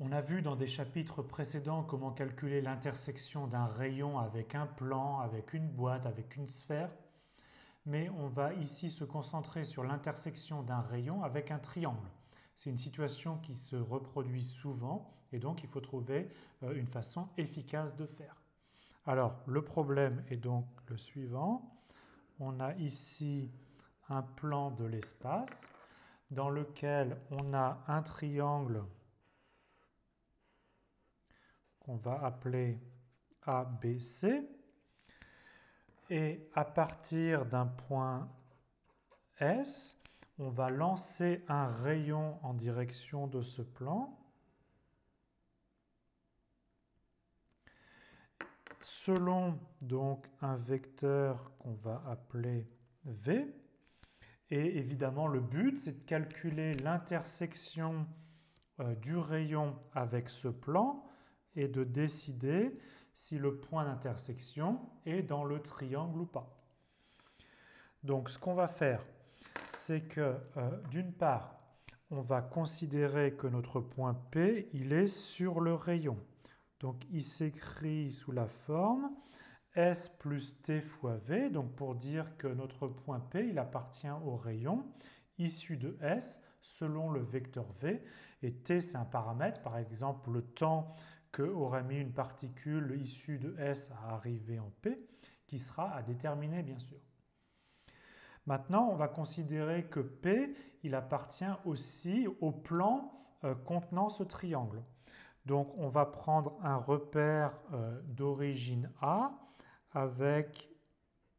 On a vu dans des chapitres précédents comment calculer l'intersection d'un rayon avec un plan, avec une boîte, avec une sphère, mais on va ici se concentrer sur l'intersection d'un rayon avec un triangle. C'est une situation qui se reproduit souvent et donc il faut trouver une façon efficace de faire. Alors le problème est donc le suivant. On a ici un plan de l'espace dans lequel on a un triangle qu'on va appeler ABC. Et à partir d'un point S, on va lancer un rayon en direction de ce plan. Selon donc un vecteur qu'on va appeler V. Et évidemment, le but, c'est de calculer l'intersection du rayon avec ce plan et de décider si le point d'intersection est dans le triangle ou pas. Donc ce qu'on va faire, c'est que d'une part, on va considérer que notre point P, il est sur le rayon. Donc il s'écrit sous la forme S plus T fois V, donc pour dire que notre point P, il appartient au rayon issu de S selon le vecteur V. Et T, c'est un paramètre, par exemple le temps que aurait mis une particule issue de S à arriver en P, qui sera à déterminer bien sûr. Maintenant, on va considérer que P, il appartient aussi au plan contenant ce triangle. Donc, on va prendre un repère d'origine A avec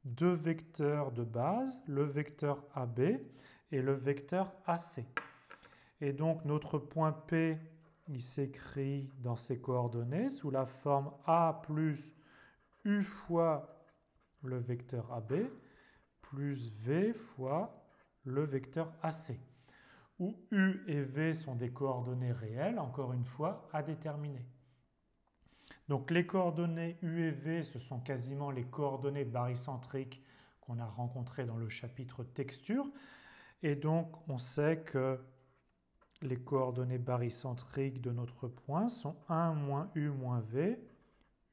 deux vecteurs de base, le vecteur AB et le vecteur AC. Et donc, notre point P, il s'écrit dans ses coordonnées sous la forme A plus U fois le vecteur AB plus V fois le vecteur AC, où U et V sont des coordonnées réelles, encore une fois, à déterminer. Donc les coordonnées U et V, ce sont quasiment les coordonnées barycentriques qu'on a rencontrées dans le chapitre texture. Et donc on sait que les coordonnées barycentriques de notre point sont 1 moins U moins V,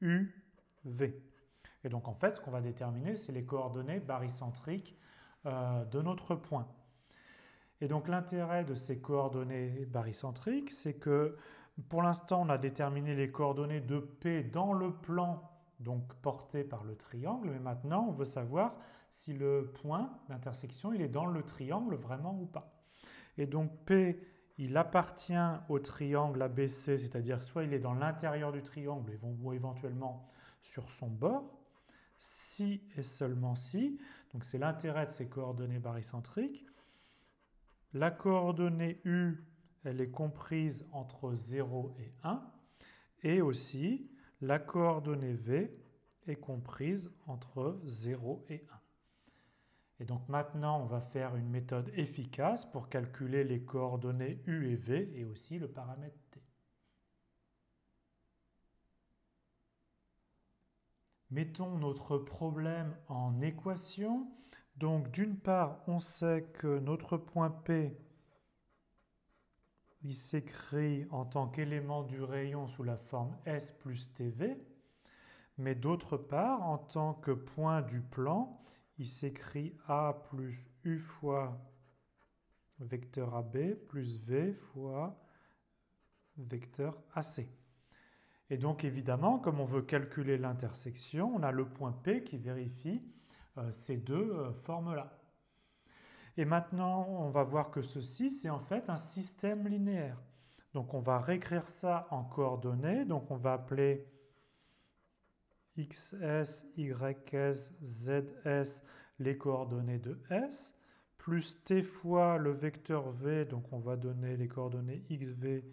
U, V. Et donc en fait, ce qu'on va déterminer, c'est les coordonnées barycentriques de notre point. Et donc l'intérêt de ces coordonnées barycentriques, c'est que pour l'instant, on a déterminé les coordonnées de P dans le plan donc porté par le triangle, mais maintenant on veut savoir si le point d'intersection il est dans le triangle vraiment ou pas. Et donc P, il appartient au triangle ABC, c'est-à-dire soit il est dans l'intérieur du triangle ou éventuellement sur son bord, si et seulement si, donc c'est l'intérêt de ces coordonnées barycentriques. La coordonnée U, elle est comprise entre 0 et 1, et aussi la coordonnée V est comprise entre 0 et 1. Et donc maintenant, on va faire une méthode efficace pour calculer les coordonnées U et V et aussi le paramètre T. Mettons notre problème en équation. Donc d'une part, on sait que notre point P, il s'écrit en tant qu'élément du rayon sous la forme S plus TV, mais d'autre part, en tant que point du plan, il s'écrit A plus U fois vecteur AB plus V fois vecteur AC. Et donc évidemment, comme on veut calculer l'intersection, on a le point P qui vérifie ces deux formes-là. Et maintenant, on va voir que ceci, c'est en fait un système linéaire. Donc on va réécrire ça en coordonnées. Donc on va appeler XS, YS, ZS les coordonnées de S, plus T fois le vecteur V, donc on va donner les coordonnées XV,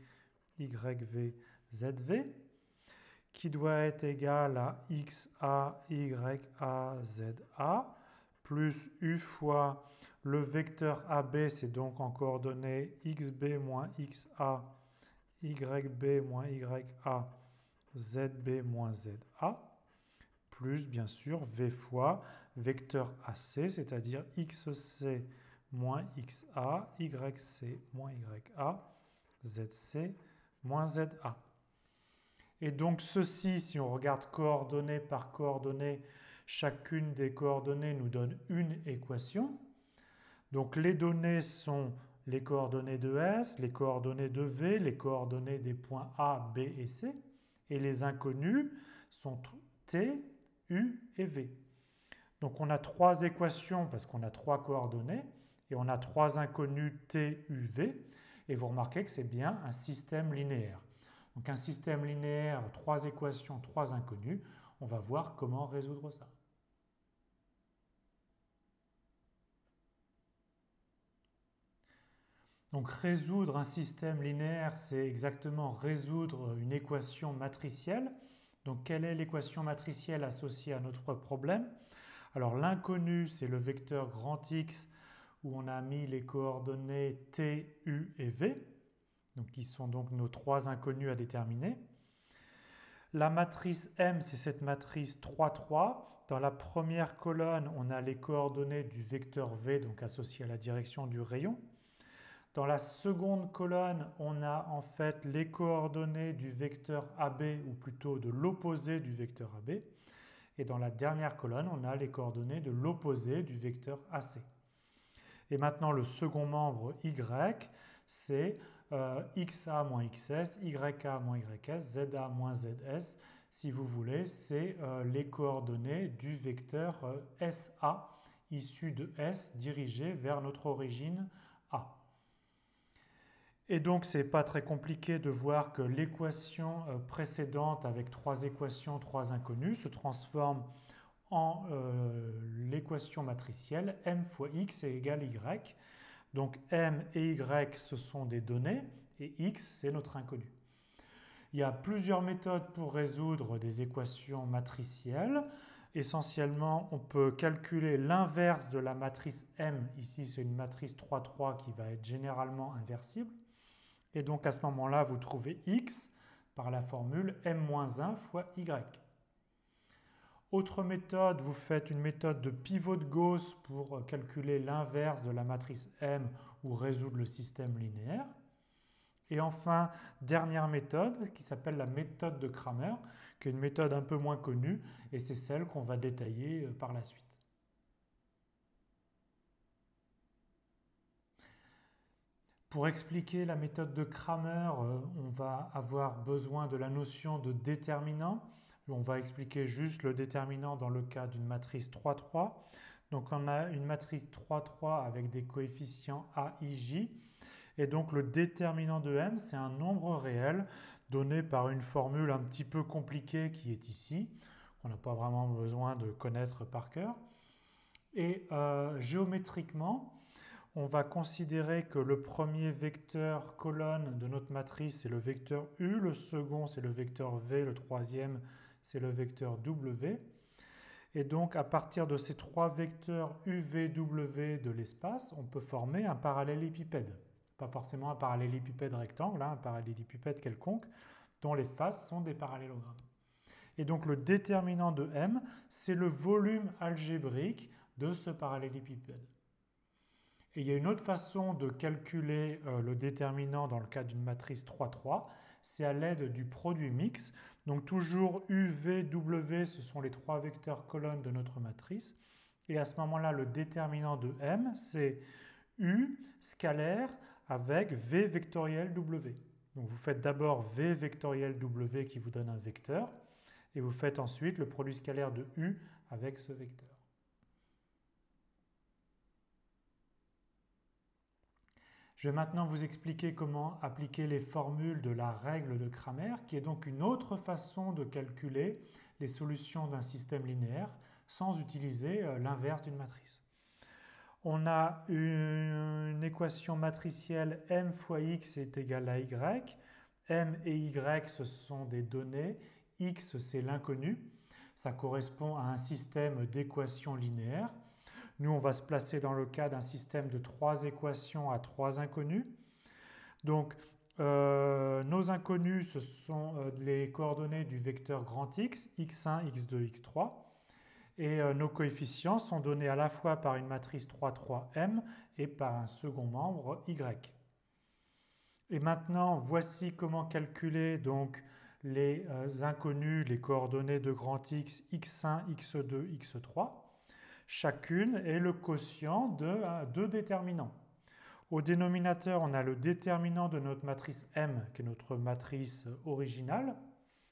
YV, ZV, qui doit être égal à XA, YA, ZA, plus U fois le vecteur AB, c'est donc en coordonnées XB moins XA, YB moins YA, ZB moins ZA, plus bien sûr V fois vecteur AC, c'est-à-dire XC moins XA, YC moins YA, ZC moins ZA. Et donc ceci, si on regarde coordonnée par coordonnée, chacune des coordonnées nous donne une équation. Donc les données sont les coordonnées de S, les coordonnées de V, les coordonnées des points A, B et C. Et les inconnus sont T, U et V. Donc on a trois équations parce qu'on a trois coordonnées et on a trois inconnus T, U, V. Et vous remarquez que c'est bien un système linéaire. Donc un système linéaire, trois équations, trois inconnus. On va voir comment résoudre ça. Donc résoudre un système linéaire, c'est exactement résoudre une équation matricielle. Donc quelle est l'équation matricielle associée à notre problème? Alors l'inconnu, c'est le vecteur grand X où on a mis les coordonnées T, U et V, donc qui sont donc nos trois inconnus à déterminer. La matrice M, c'est cette matrice 3, 3. Dans la première colonne, on a les coordonnées du vecteur V, donc associé à la direction du rayon. Dans la seconde colonne, on a en fait les coordonnées du vecteur AB, ou plutôt de l'opposé du vecteur AB. Et dans la dernière colonne, on a les coordonnées de l'opposé du vecteur AC. Et maintenant, le second membre Y, c'est XA moins XS, YA moins YS, ZA moins ZS. Si vous voulez, c'est les coordonnées du vecteur SA, issu de S, dirigé vers notre origine A. Et donc, ce n'est pas très compliqué de voir que l'équation précédente avec trois équations, trois inconnues, se transforme en l'équation matricielle m fois x est égal à y. Donc m et y, ce sont des données, et x, c'est notre inconnu. Il y a plusieurs méthodes pour résoudre des équations matricielles. Essentiellement, on peut calculer l'inverse de la matrice m. Ici, c'est une matrice 3, 3 qui va être généralement inversible. Et donc à ce moment-là, vous trouvez x par la formule m-1 fois y. Autre méthode, vous faites une méthode de pivot de Gauss pour calculer l'inverse de la matrice M ou résoudre le système linéaire. Et enfin, dernière méthode qui s'appelle la méthode de Cramer, qui est une méthode un peu moins connue et c'est celle qu'on va détailler par la suite. Pour expliquer la méthode de Cramer, on va avoir besoin de la notion de déterminant. On va expliquer juste le déterminant dans le cas d'une matrice 3, 3. Donc on a une matrice 3, 3 avec des coefficients A, I, J. Et donc le déterminant de M, c'est un nombre réel donné par une formule un petit peu compliquée qui est ici, qu'on n'a pas vraiment besoin de connaître par cœur. Et géométriquement, on va considérer que le premier vecteur colonne de notre matrice, c'est le vecteur U, le second, c'est le vecteur V, le troisième, c'est le vecteur W. Et donc, à partir de ces trois vecteurs U, V, W de l'espace, on peut former un parallélépipède. Pas forcément un parallélépipède rectangle, un parallélépipède quelconque, dont les faces sont des parallélogrammes. Et donc, le déterminant de M, c'est le volume algébrique de ce parallélépipède. Et il y a une autre façon de calculer le déterminant dans le cas d'une matrice 3, 3, c'est à l'aide du produit mix. Donc toujours U, V, W, ce sont les trois vecteurs colonnes de notre matrice. Et à ce moment-là, le déterminant de M, c'est U scalaire avec V vectoriel W. Donc vous faites d'abord V vectoriel W qui vous donne un vecteur, et vous faites ensuite le produit scalaire de U avec ce vecteur. Je vais maintenant vous expliquer comment appliquer les formules de la règle de Cramer, qui est donc une autre façon de calculer les solutions d'un système linéaire sans utiliser l'inverse d'une matrice. On a une équation matricielle m fois x est égal à y. M et y, ce sont des données. X, c'est l'inconnu. Ça correspond à un système d'équations linéaires. Nous, on va se placer dans le cas d'un système de trois équations à trois inconnus. Donc, nos inconnus, ce sont les coordonnées du vecteur grand X, x1, x2, x3. Et nos coefficients sont donnés à la fois par une matrice 3, 3, M et par un second membre Y. Et maintenant, voici comment calculer donc les inconnus, les coordonnées de grand X, x1, x2, x3. Chacune est le quotient de deux déterminants. Au dénominateur, on a le déterminant de notre matrice M, qui est notre matrice originale.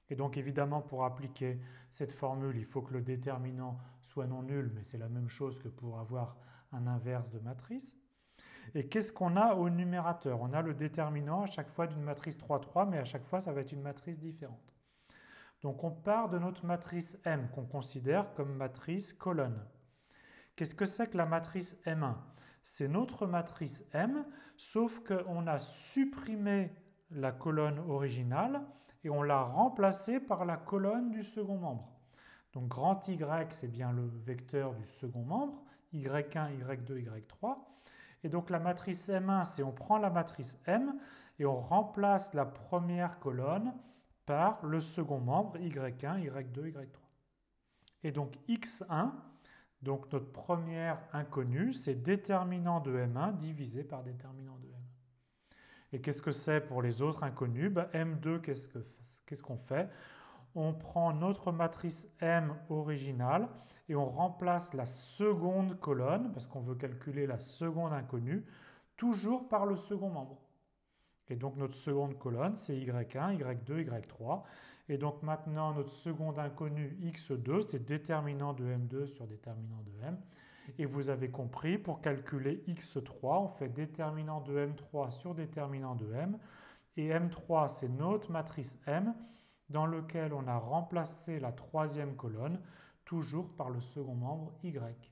Et donc évidemment, pour appliquer cette formule, il faut que le déterminant soit non nul, mais c'est la même chose que pour avoir un inverse de matrice. Et qu'est-ce qu'on a au numérateur? On a le déterminant à chaque fois d'une matrice 3,3, mais à chaque fois, ça va être une matrice différente. Donc on part de notre matrice M, qu'on considère comme matrice colonne. Qu'est-ce que c'est que la matrice M1? C'est notre matrice M, sauf qu'on a supprimé la colonne originale et on l'a remplacée par la colonne du second membre. Donc grand Y, c'est bien le vecteur du second membre, Y1, Y2, Y3. Et donc la matrice M1, c'est on prend la matrice M et on remplace la première colonne par le second membre Y1, Y2, Y3. Et donc X1, donc notre première inconnue, c'est déterminant de M1 divisé par déterminant de M1. Et qu'est-ce que c'est pour les autres inconnus? M2, qu'est-ce qu'on fait? On prend notre matrice M originale et on remplace la seconde colonne, parce qu'on veut calculer la seconde inconnue, toujours par le second membre. Et donc notre seconde colonne, c'est Y1, Y2, Y3. Et donc maintenant, notre seconde inconnue, X2, c'est déterminant de M2 sur déterminant de M. Et vous avez compris, pour calculer X3, on fait déterminant de M3 sur déterminant de M. Et M3, c'est notre matrice M, dans lequel on a remplacé la troisième colonne, toujours par le second membre Y.